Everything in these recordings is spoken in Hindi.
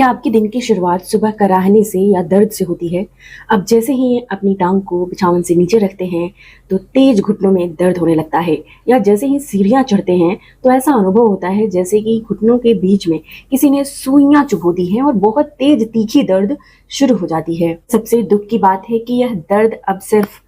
क्या आपके दिन की शुरुआत सुबह कराहने से या दर्द से होती है? अब जैसे ही अपनी टांग को बिछावन से नीचे रखते हैं, तो तेज घुटनों में दर्द होने लगता है, या जैसे ही सीढ़ियाँ चढ़ते हैं, तो ऐसा अनुभव होता है जैसे कि घुटनों के बीच में किसी ने सुइयाँ चुभो दी हैं और बहुत तेज तीखी दर्द शुरू हो जाती है। सबसे दुख की बात है कि यह दर्द अब सिर्फ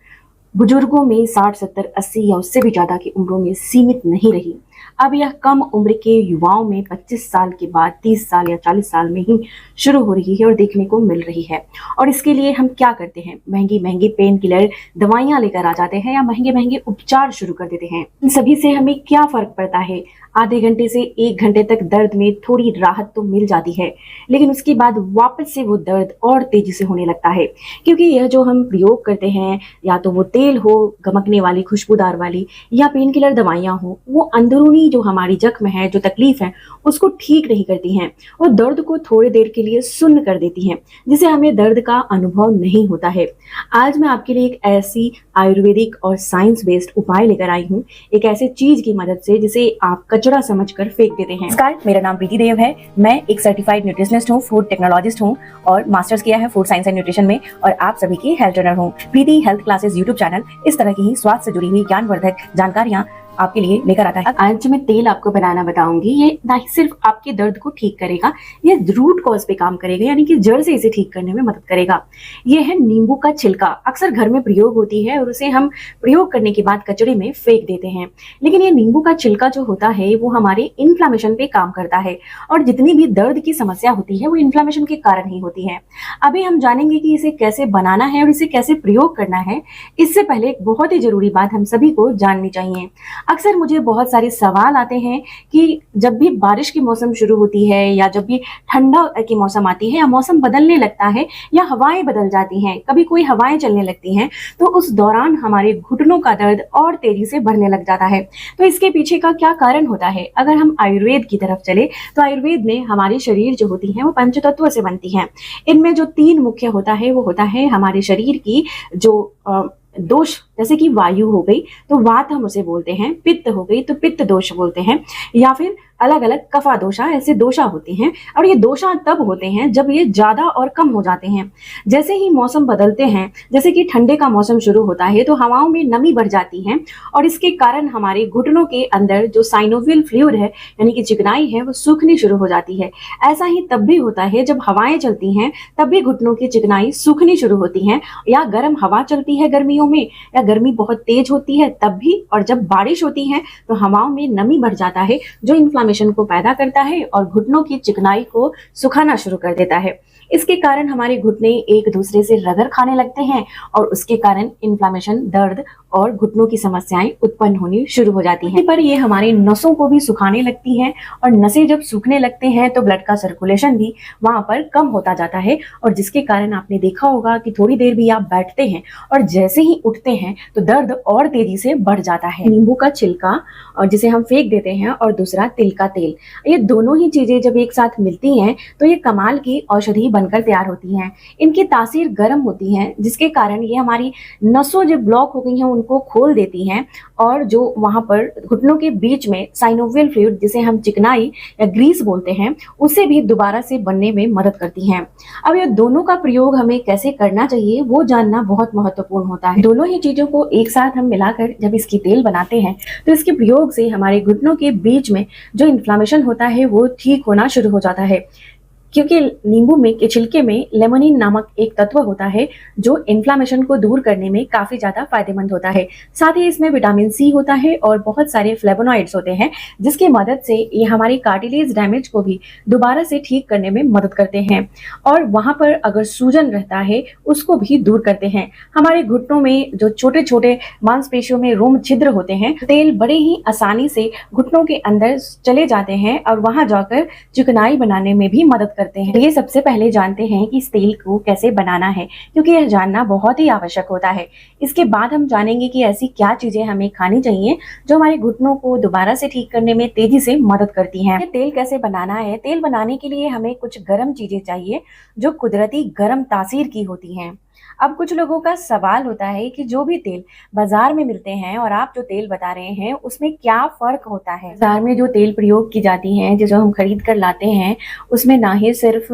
बुजुर्गों में 60, 70, 80 या उससे भी ज़्यादा की उम्रों में सीमित नहीं रही। अब यह कम उम्र के युवाओं में 25 साल के बाद 30 साल या 40 साल में ही शुरू हो रही है और देखने को मिल रही है। और इसके लिए हम क्या करते हैं? महंगी महंगी पेन किलर दवाइयाँ लेकर आ जाते हैं या महंगे महंगे उपचार शुरू कर देते हैं। इन सभी से हमें क्या फर्क पड़ता है? आधे घंटे से 1 घंटे तक दर्द में थोड़ी राहत तो मिल जाती है, लेकिन उसके बाद वापस से वो दर्द और तेजी से होने लगता है, क्योंकि यह जो हम प्रयोग करते हैं, या तो वो तेल हो गमकने वाली खुशबूदार वाली, या पेन किलर दवाइयाँ हो, वो अंदरूनी जो हमारी जख्म है, जो तकलीफ है, उसको ठीक नहीं करती हैं और दर्द को थोड़ी देर के लिए सुन्न कर देती हैं, जिससे हमें दर्द का अनुभव नहीं होता है। आज मैं आपके लिए एक ऐसी आयुर्वेदिक और साइंस बेस्ड उपाय लेकर आई हूँ, एक ऐसे चीज की मदद से जिसे आप कचरा समझकर फेंक देते हैं। नमस्कार, मेरा नाम प्रीति देव है। मैं एक सर्टिफाइड न्यूट्रिशनिस्ट हूँ, फूड टेक्नोलॉजिस्ट हूँ और मास्टर्स किया है फूड साइंस एंड न्यूट्रिशन में, और आप सभी की हेल्थ ट्रेनर हूँ। प्रीति हेल्थ क्लासेस यूट्यूब चैनल इस तरह की ही स्वास्थ्य से जुड़ी हुई ज्ञानवर्धक जानकारियाँ आपके लिए लेकर आता है। आज मैं तेल आपको बनाना बताऊंगी। ये ना ही सिर्फ आपके दर्द को ठीक करेगा, ये रूट कॉज पे काम करेगा, यानी कि जड़ से इसे ठीक करने में मदद करेगा। ये है नींबू का छिलका। अक्सर घर में प्रयोग होती है और उसे हम प्रयोग करने के बाद कचरे में फेंक देते हैं, लेकिन ये नींबू का छिलका जो होता है वो हमारे इन्फ्लामेशन पे काम करता है, और जितनी भी दर्द की समस्या होती है वो इन्फ्लामेशन के कारण ही होती है। अभी हम जानेंगे कि इसे कैसे बनाना है और इसे कैसे प्रयोग करना है। इससे पहले एक बहुत ही जरूरी बात हम सभी को जाननी चाहिए। अक्सर मुझे बहुत सारे सवाल आते हैं कि जब भी बारिश की मौसम शुरू होती है, या जब भी ठंडा की मौसम आती है, या मौसम बदलने लगता है, या हवाएं बदल जाती हैं, कभी कोई हवाएं चलने लगती हैं, तो उस दौरान हमारे घुटनों का दर्द और तेजी से बढ़ने लग जाता है। तो इसके पीछे का क्या कारण होता है? अगर हम आयुर्वेद की तरफ चले तो आयुर्वेद में हमारी शरीर जो होती है वो पंचतत्व से बनती है। इनमें जो 3 मुख्य होता है वो होता है हमारे शरीर की जो दोष, जैसे कि वायु हो गई तो वात हम उसे बोलते हैं, पित्त हो गई तो पित्त दोष बोलते हैं, या फिर अलग अलग कफा दोषा, ऐसे दोषा होते हैं। और ये दोषा तब होते हैं जब ये ज्यादा और कम हो जाते हैं। जैसे ही मौसम बदलते हैं, जैसे कि ठंडे का मौसम शुरू होता है, तो हवाओं में नमी बढ़ जाती है और इसके कारण हमारे घुटनों के अंदर जो साइनोवियल फ्लूइड है, यानी कि चिकनाई है, वो सूखनी शुरू हो जाती है। ऐसा ही तब भी होता है जब हवाएं चलती हैं, तब भी घुटनों की चिकनाई सूखनी शुरू होती है, या गर्म हवा चलती है गर्मियों में, या गर्मी बहुत तेज होती है तब भी, और जब बारिश होती है तो हवाओं में नमी बढ़ जाता है, जो इन्फ्लामेशन को पैदा करता है और घुटनों की चिकनाई को सुखाना शुरू कर देता है। इसके कारण हमारे घुटने एक दूसरे से रगड़ खाने लगते हैं और उसके कारण इन्फ्लामेशन, दर्द और घुटनों की समस्याएं उत्पन्न होनी शुरू हो जाती हैं। पर ये हमारे नसों को भी सुखाने लगती हैं, और नसें जब सूखने लगते हैं तो ब्लड का सर्कुलेशन भी वहां पर कम होता जाता है, और जिसके कारण आपने देखा होगा कि थोड़ी देर भी आप बैठते हैं और जैसे ही उठते हैं तो दर्द और तेजी से बढ़ जाता है। नींबू का छिलका, और जिसे हम फेंक देते हैं, और दूसरा तिल का तेल, ये दोनों ही चीजें जब एक साथ मिलती हैं तो ये कमाल की औषधि बनकर तैयार होती हैं। इनकी तासीर गर्म होती है, जिसके कारण ये हमारी नसों जो ब्लॉक हो गई हैं उनको खोल देती हैं, और जो वहां पर घुटनों के बीच में साइनोवियल फ्लूइड, जिसे हम चिकनाई या ग्रीस बोलते हैं, उसे भी दोबारा से बनने में मदद करती हैं। अब ये दोनों का प्रयोग हमें कैसे करना चाहिए वो जानना बहुत महत्वपूर्ण होता है। दोनों ही चीजों को एक साथ हम मिलाकर जब इसकी तेल बनाते हैं तो इसके प्रयोग से हमारे घुटनों के बीच में जो इन्फ्लामेशन होता है वो ठीक होना शुरू हो जाता है, क्योंकि नींबू में के छिलके में लेमोनिन नामक एक तत्व होता है जो इन्फ्लामेशन को दूर करने में काफी ज्यादा फायदेमंद होता है। साथ ही इसमें विटामिन सी होता है और बहुत सारे फ्लेवोनॉइड्स होते हैं, जिसकी मदद से ये हमारी कार्टिलेज डैमेज को भी दोबारा से ठीक करने में मदद करते हैं, और वहां पर अगर सूजन रहता है उसको भी दूर करते हैं। हमारे घुटनों में जो छोटे छोटे मांसपेशियों में रोम छिद्र होते हैं, तेल बड़े ही आसानी से घुटनों के अंदर चले जाते हैं और वहां जाकर चिकनाई बनाने में भी मदद करते हैं। ये सबसे पहले जानते हैं कि इस तेल को कैसे बनाना है, क्योंकि यह जानना बहुत ही आवश्यक होता है। इसके बाद हम जानेंगे कि ऐसी क्या चीजें हमें खानी चाहिए जो हमारे घुटनों को दोबारा से ठीक करने में तेजी से मदद करती हैं। तेल कैसे बनाना है? तेल बनाने के लिए हमें कुछ गर्म चीजें चाहिए जो कुदरती गर्म तासीर की होती हैं। अब कुछ लोगों का सवाल होता है कि जो भी तेल बाजार में मिलते हैं और आप जो तेल बता रहे हैं उसमें क्या फर्क होता है। बाजार में जो तेल प्रयोग की जाती है, जो हम खरीद कर लाते हैं, उसमें ना ही सिर्फ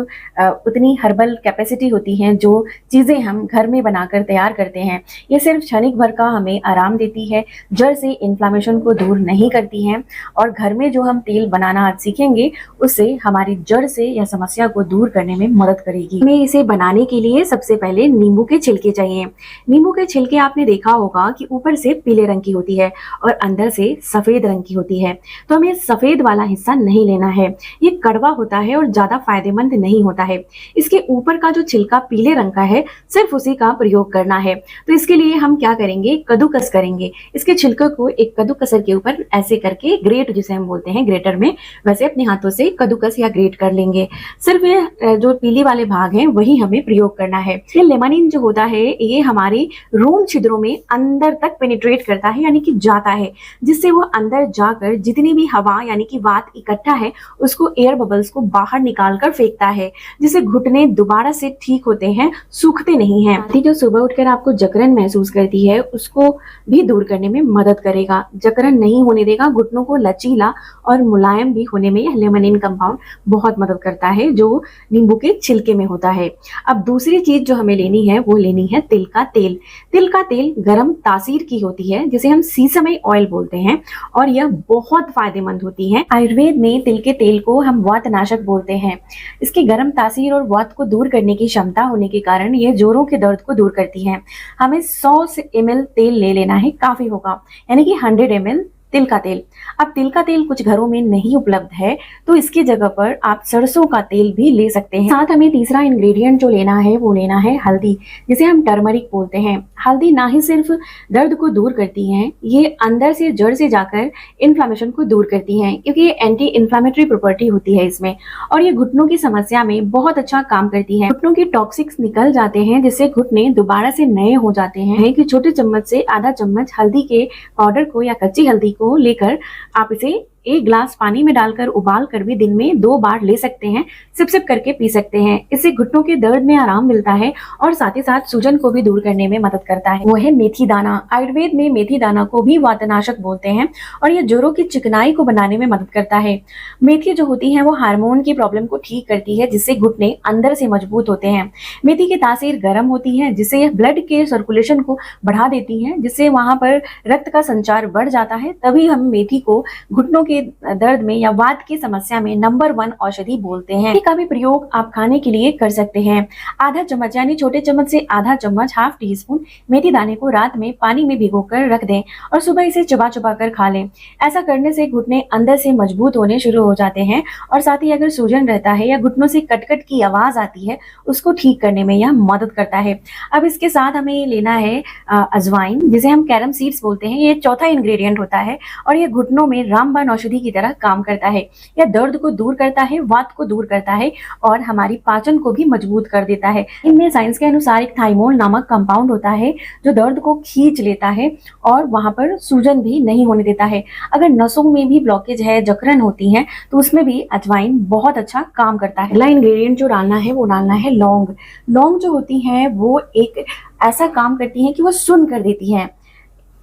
उतनी हर्बल कैपेसिटी होती है जो चीज़ें हम घर में बनाकर तैयार करते हैं, ये सिर्फ क्षणिक भर का हमें आराम देती है, जड़ से इन्फ्लामेशन को दूर नहीं करती हैं। और घर में जो हम तेल बनाना आज सीखेंगे उससे हमारी जड़ से यह समस्या को दूर करने में मदद करेगी। हमें इसे बनाने के लिए सबसे पहले नींबू के छिलके चाहिए। नींबू के छिलके आपने देखा होगा कि ऊपर से पीले रंग की होती है और अंदर से सफेद रंग की होती है, तो हमें सफेद वाला हिस्सा नहीं लेना है, ये कड़वा होता है और ज्यादा फायदेमंद नहीं होता है। इसके ऊपर का जो छिलका पीले रंग का है सिर्फ उसी का प्रयोग करना है। तो इसके लिए हम क्या करेंगे, कद्दूकस करेंगे। इसके छिलके को एक कद्दूकसर के ऊपर ऐसे करके, ग्रेट जिसे हम बोलते हैं ग्रेटर में, वैसे अपने हाथों से कद्दूकस या ग्रेट कर लेंगे। सिर्फ ये जो पीली वाले भाग हैं वही हमें प्रयोग करना है। ये लेमनिन जो होता है ये हमारे रोम छिद्रों में अंदर तक पेनिट्रेट करता है, यानी कि जाता है, जिससे वो अंदर जाकर जितनी भी हवा यानी कि वात इकट्ठा है उसको, एयर बबल्स को बाहर निकाल कर फेंकता है, जिससे घुटने दोबारा से ठीक होते हैं, सूखते नहीं हैं। जो सुबह उठकर आपको जकड़न महसूस करती है उसको भी दूर करने में मदद करेगा, जकड़न नहीं होने देगा, घुटनों को लचीला और मुलायम भी होने में यह लेमनिन कंपाउंड बहुत मदद करता है जो नींबू के छिलके में होता है। अब दूसरी चीज जो हमें लेनी है वो लेनी है तिल का तेल। तिल का तेल गर्म तासीर की होती है जिसे हम सीसम ऑयल बोलते हैं और यह बहुत फायदेमंद होती है। आयुर्वेद में तिल के तेल को हम वातनाशक बोलते हैं। इसकी गर्म तासीर और वात को दूर करने की क्षमता होने के कारण ये जोड़ों के दर्द को दूर करती है। हमें 100 ml तेल ले लेना है, काफी होगा, यानी कि 100 ml तिल का तेल। अब तिल का तेल कुछ घरों में नहीं उपलब्ध है तो इसकी जगह पर आप सरसों का तेल भी ले सकते हैं। साथ हमें तीसरा इंग्रेडिएंट जो लेना है वो लेना है हल्दी, जिसे हम टर्मरिक बोलते हैं। हल्दी ना ही सिर्फ दर्द को दूर करती है, ये अंदर से जड़ से जाकर इन्फ्लामेशन को दूर करती है, क्योंकि ये एंटी इन्फ्लामेटरी प्रॉपर्टी होती है इसमें, और ये घुटनों की समस्या में बहुत अच्छा काम करती है। घुटनों के टॉक्सिक्स निकल जाते हैं जिससे घुटने दोबारा से नए हो जाते हैं। कि छोटे चम्मच से आधा चम्मच हल्दी के पाउडर को या कच्ची हल्दी को लेकर आप इसे 1 ग्लास पानी में डालकर उबाल कर भी दिन में 2 बार ले सकते हैं, सिप सिप करके पी सकते हैं। इससे घुटनों के दर्द में आराम मिलता है और साथ ही साथ सूजन को भी दूर करने में मदद करता है। वो है मेथी दाना। आयुर्वेद में मेथी दाना को भी वातनाशक बोलते हैं और ये जोड़ों की चिकनाई को बनाने में मदद करता है। मेथी जो होती है वो हार्मोन की प्रॉब्लम को ठीक करती है, जिससे घुटने अंदर से मजबूत होते हैं। मेथी की तासीर गर्म होती है जिससे यह ब्लड के सर्कुलेशन को बढ़ा देती है, जिससे वहां पर रक्त का संचार बढ़ जाता है। तभी हम मेथी को घुटनों के दर्द में या वात की समस्या में नंबर 1 औषधि बोलते हैं। इसका भी प्रयोग आप खाने के लिए कर सकते हैं। आधा चम्मच यानी छोटे चम्मच से आधा चम्मच, हाफ टी स्पून मेथी दाने को रात में पानी में भिगोकर रख दें और सुबह इसे चबा चबा कर खा लें। ऐसा करने से घुटने अंदर से मजबूत होने शुरू हो जाते हैं और साथ ही अगर सूजन रहता है या घुटनों से कटकट की आवाज आती है उसको ठीक करने में यह मदद करता है। अब इसके साथ हमें लेना है अजवाइन, जिसे हम कैरम सीड्स बोलते हैं। ये चौथा इंग्रेडिएंट होता है और यह घुटनों में रामबाण औषधि की तरह काम करता है। यह दर्द को दूर करता है, वात को दूर करता है और हमारी पाचन को भी मजबूत कर देता है। इनमें साइंस के अनुसार एक थाइमोल नामक कंपाउंड होता है जो दर्द को खींच लेता है और वहां पर सूजन भी नहीं होने देता है। अगर नसों में भी ब्लॉकेज है, जकड़न होती है, तो उसमें भी अजवाइन बहुत अच्छा काम करता है। अगला इंग्रेडिएंट जो डालना है वो डालना है लौंग। लौंग जो होती है वो एक ऐसा काम करती है कि वो सुन्न कर देती है।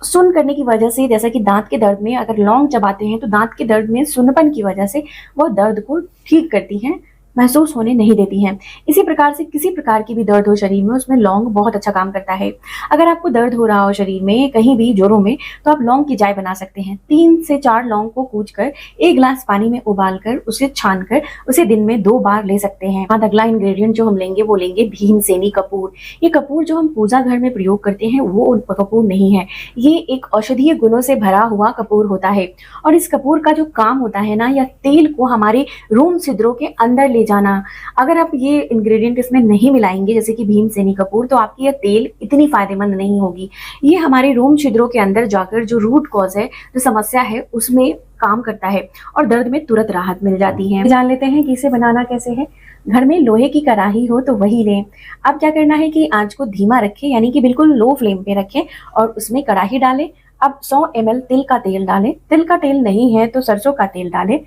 सुन्न करने की वजह से, जैसा कि दांत के दर्द में अगर लौंग चबाते हैं तो दांत के दर्द में सुन्नपन की वजह से वो दर्द को ठीक करती हैं, महसूस होने नहीं देती हैं। इसी प्रकार से किसी प्रकार की भी दर्द हो शरीर में, उसमें लौंग बहुत अच्छा काम करता है। अगर आपको दर्द हो रहा हो शरीर में कहीं भी जोड़ों में, तो आप लौंग की चाय बना सकते हैं। 3 से 4 लौंग को कूचकर 1 ग्लास पानी में उबालकर उसे छानकर उसे दिन में 2 बार ले सकते हैं। बाद अगला इंग्रेडिएंट जो हम लेंगे वो लेंगे भीमसेनी कपूर। ये कपूर जो हम पूजा घर में प्रयोग करते हैं वो कपूर नहीं है, ये एक औषधीय गुणों से भरा हुआ कपूर होता है। और इस कपूर का जो काम होता है ना, यह तेल को हमारे रोम छिद्रों के अंदर ले जाना। अगर आप ये इंग्रेडिएंट इसमें नहीं मिलाएंगे जैसे कि भीमसेनी कपूर, तो आपकी यह तेल इतनी फायदेमंद नहीं होगी। ये हमारे रोम छिद्रों के अंदर जाकर जो रूट कॉज है, जो समस्या है, उसमें काम करता है और दर्द में तुरंत राहत मिल जाती है। जान लेते हैं कि इसे बनाना कैसे है। घर में लोहे की कढ़ाई हो तो वही लें। अब क्या करना है कि आंच को धीमा रखें, यानी कि बिल्कुल लो फ्लेम पे रखें और उसमें कढ़ाई डालें। अब 100 ml तिल का तेल डालें। तिल का तेल नहीं है तो सरसों का तेल डालें।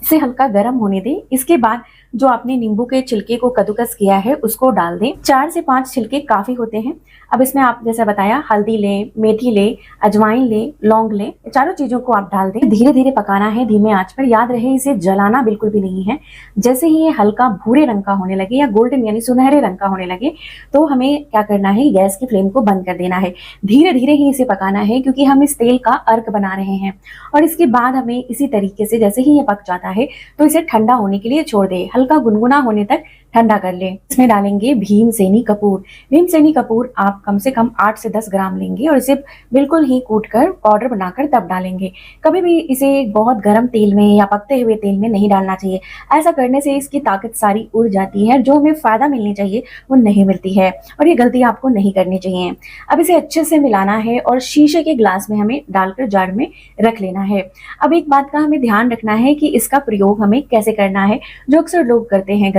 इसे हल्का गर्म होने दें। इसके बाद जो आपने नींबू के छिलके को कद्दूकस किया है उसको डाल दें। 4 से 5 छिलके काफी होते हैं। अब इसमें आप जैसा बताया हल्दी लें, मेथी लें, अजवाइन लें, लौंग लें, चारों चीजों को आप डाल दें। धीरे धीरे पकाना है धीमे आंच पर। याद रहे इसे जलाना बिल्कुल भी नहीं है। जैसे ही ये हल्का भूरे रंग का होने लगे या गोल्डन यानी सुनहरे रंग का होने लगे तो हमें क्या करना है, गैस की फ्लेम को बंद कर देना है। धीरे धीरे ही इसे पकाना है क्योंकि हम इस तेल का अर्क बना रहे हैं। और इसके बाद हमें इसी तरीके से जैसे ही ये पक जाता है तो इसे ठंडा होने के लिए छोड़ दें। हल्का गुनगुना होने तक ठंडा कर लें। इसमें डालेंगे भीमसेनी कपूर। भीमसेनी कपूर आप कम से कम 8 से 10 ग्राम लेंगे और इसे बिल्कुल ही कूटकर पाउडर बनाकर तब डालेंगे। कभी भी इसे बहुत गर्म तेल में या पकते हुए तेल में नहीं डालना चाहिए। ऐसा करने से इसकी ताकत सारी उड़ जाती है, जो हमें फायदा मिलनी चाहिए वो नहीं मिलती है और ये गलती आपको नहीं करनी चाहिए। अब इसे अच्छे से मिलाना है और शीशे के ग्लास में हमें डालकर जार में रख लेना है। अब एक बात का हमें ध्यान रखना है कि इसका प्रयोग हमें कैसे करना है। जो अक्सर लोग करते हैं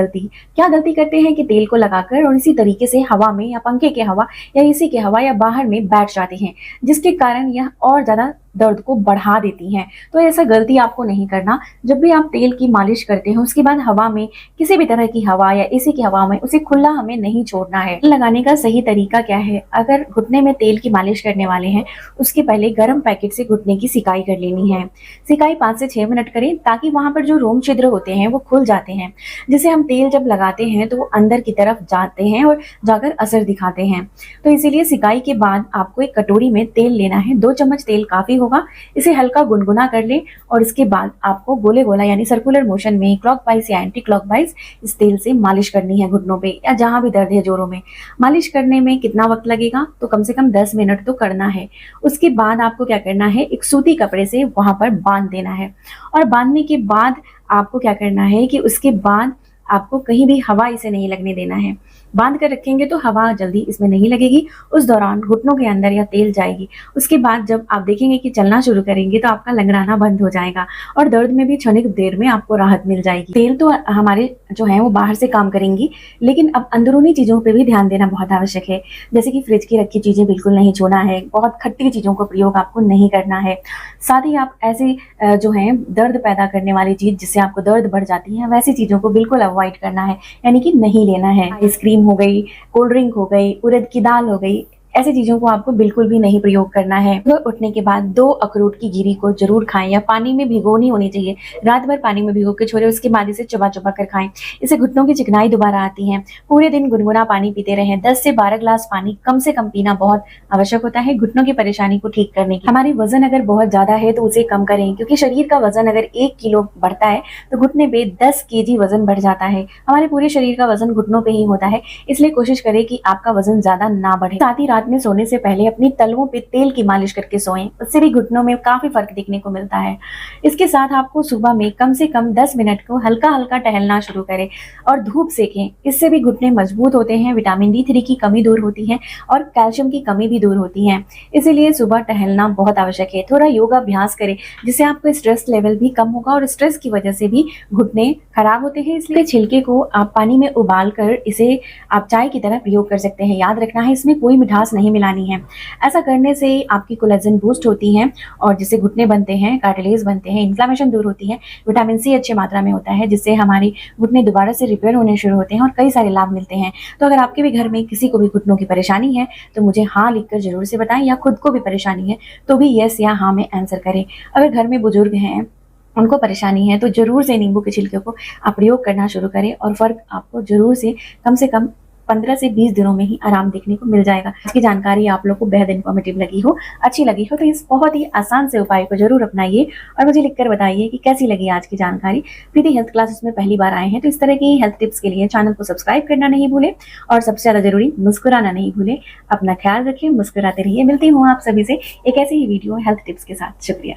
क्या गलती करते हैं कि तेल को लगाकर और इसी तरीके से हवा में या पंखे के हवा या एसी के हवा या बाहर में बैठ जाते हैं, जिसके कारण यह और ज्यादा दर्द को बढ़ा देती हैं। तो ऐसा गलती आपको नहीं करना। जब भी आप तेल की मालिश करते हैं उसके बाद हवा में, किसी भी तरह की हवा या एसी की हवा में उसे खुला हमें नहीं छोड़ना है। लगाने का सही तरीका क्या है, अगर घुटने में तेल की मालिश करने वाले हैं उसके पहले गर्म पैकेट से घुटने की सिकाई कर लेनी है। सिकाई 5 से 6 मिनट करें ताकि वहां पर जो रोम छिद्र होते हैं वो खुल जाते हैं, जिसे हम तेल जब लगाते हैं तो वो अंदर की तरफ जाते हैं और जाकर असर दिखाते हैं। तो इसीलिए सिकाई के बाद आपको एक कटोरी में तेल लेना है। 2 चम्मच तेल काफी होगा। इसे हल्का गुनगुना कर लें और इसके बाद आपको गोले गोला यानी सर्कुलर मोशन में क्लॉकवाइज या एंटी क्लॉकवाइज इस तेल से मालिश करनी है घुटनों पे या जहां भी दर्द है जोरों में। मालिश करने में कितना वक्त लगेगा, तो कम से कम 10 मिनट तो करना है। उसके बाद आपको क्या करना है, एक सूती कपड़े से वहां पर बांध देना है और बांधने के बाद आपको क्या करना है कि उसके बाद आपको कहीं भी हवा इसे नहीं लगने देना है। बांध कर रखेंगे तो हवा जल्दी इसमें नहीं लगेगी। उस दौरान घुटनों के अंदर या तेल जाएगी। उसके बाद जब आप देखेंगे कि चलना शुरू करेंगे तो आपका लंगड़ाना बंद हो जाएगा और दर्द में भी क्षणिक देर में आपको राहत मिल जाएगी। तेल तो हमारे जो है वो बाहर से काम करेंगी, लेकिन अब अंदरूनी चीजों पर भी ध्यान देना बहुत आवश्यक है। जैसे कि फ्रिज की रखी चीजें बिल्कुल नहीं छूना है, बहुत खट्टी चीजों का प्रयोग आपको नहीं करना है। साथ ही आप ऐसे जो है दर्द पैदा करने वाली चीज जिससे आपको दर्द बढ़ जाती है वैसी चीजों को बिल्कुल अवॉइड करना है, यानी कि नहीं लेना है। आइसक्रीम हो गई, कोल्ड ड्रिंक हो गई, उड़द की दाल हो गई, ऐसी चीजों को आपको बिल्कुल भी नहीं प्रयोग करना है। सुबह उठने के बाद 2 अखरोट की गिरी को जरूर खाएं या पानी में भिगोनी होनी चाहिए। रात भर पानी में भिगो के छोड़े, उसके बाद इसे चबा चबा कर खाएं। इससे घुटनों की चिकनाई दोबारा आती है। पूरे दिन गुनगुना पानी पीते रहें। 10 से 12 ग्लास पानी कम से कम पीना बहुत आवश्यक होता है घुटनों की परेशानी को ठीक करने की। हमारी वजन अगर बहुत ज्यादा है तो उसे कम करें, क्योंकि शरीर का वजन अगर 1 किलो बढ़ता है तो घुटने पे 10 केजी वजन बढ़ जाता है। हमारे पूरे शरीर का वजन घुटनों पे ही होता है, इसलिए कोशिश करें कि आपका वजन ज्यादा ना बढ़े। साथ ही रात में सोने से पहले अपनी तलवों पे तेल की मालिश करके सोएं, उससे भी घुटनों में काफी फर्क दिखने को मिलता है। इसके साथ आपको सुबह में कम से कम 10 मिनट को हल्का हल्का टहलना शुरू करें और धूप सेकें। इससे भी घुटने मजबूत होते हैं, विटामिन D3 की कमी दूर होती है और कैल्शियम की कमी भी दूर होती है। इसीलिए सुबह टहलना बहुत आवश्यक है। थोड़ा योगा अभ्यास करें, जिससे आपको स्ट्रेस लेवल भी कम होगा और स्ट्रेस की वजह से भी घुटने खराब होते हैं। इसलिए छिलके को आप पानी में उबाल कर इसे आप चाय की तरह प्रयोग कर सकते हैं। याद रखना है इसमें कोई मिठास नहीं मिलानी है। ऐसा करने से आपकी कोलेजन बूस्ट होती है और जिससे घुटने बनते हैं, कार्टिलेज बनते हैं, इन्फ्लेमेशन दूर होती है, विटामिन C अच्छी मात्रा में होता है, जिससे हमारी घुटने दोबारा से रिपेयर होने शुरू होते हैं और कई सारे लाभ मिलते हैं। तो अगर आपके भी घर में किसी को भी घुटनों की परेशानी है तो मुझे हाँ लिखकर जरूर से बताएं, या खुद को भी परेशानी है तो भी यस या हाँ में आंसर करें। अगर घर में बुजुर्ग हैं, उनको परेशानी है, तो जरूर से नींबू के छिलके को आप प्रयोग करना शुरू करें और फर्क आपको जरूर से कम 15 से 20 दिनों में ही आराम देखने को मिल जाएगा। इसकी जानकारी आप लोग को बेहद इन्फॉर्मेटिव लगी हो, अच्छी लगी हो, तो इस बहुत ही आसान से उपाय को जरूर अपनाइए और मुझे लिखकर बताइए कि कैसी लगी आज की जानकारी। प्रीति हेल्थ क्लासेस में पहली बार आए हैं तो इस तरह की हेल्थ टिप्स के लिए चैनल को सब्सक्राइब करना नहीं भूलें और सबसे ज्यादा जरूरी मुस्कुराना नहीं भूलें। अपना ख्याल रखिए, मुस्कुराते रहिए। मिलती हूँ आप सभी से एक ऐसी ही वीडियो हेल्थ टिप्स के साथ। शुक्रिया।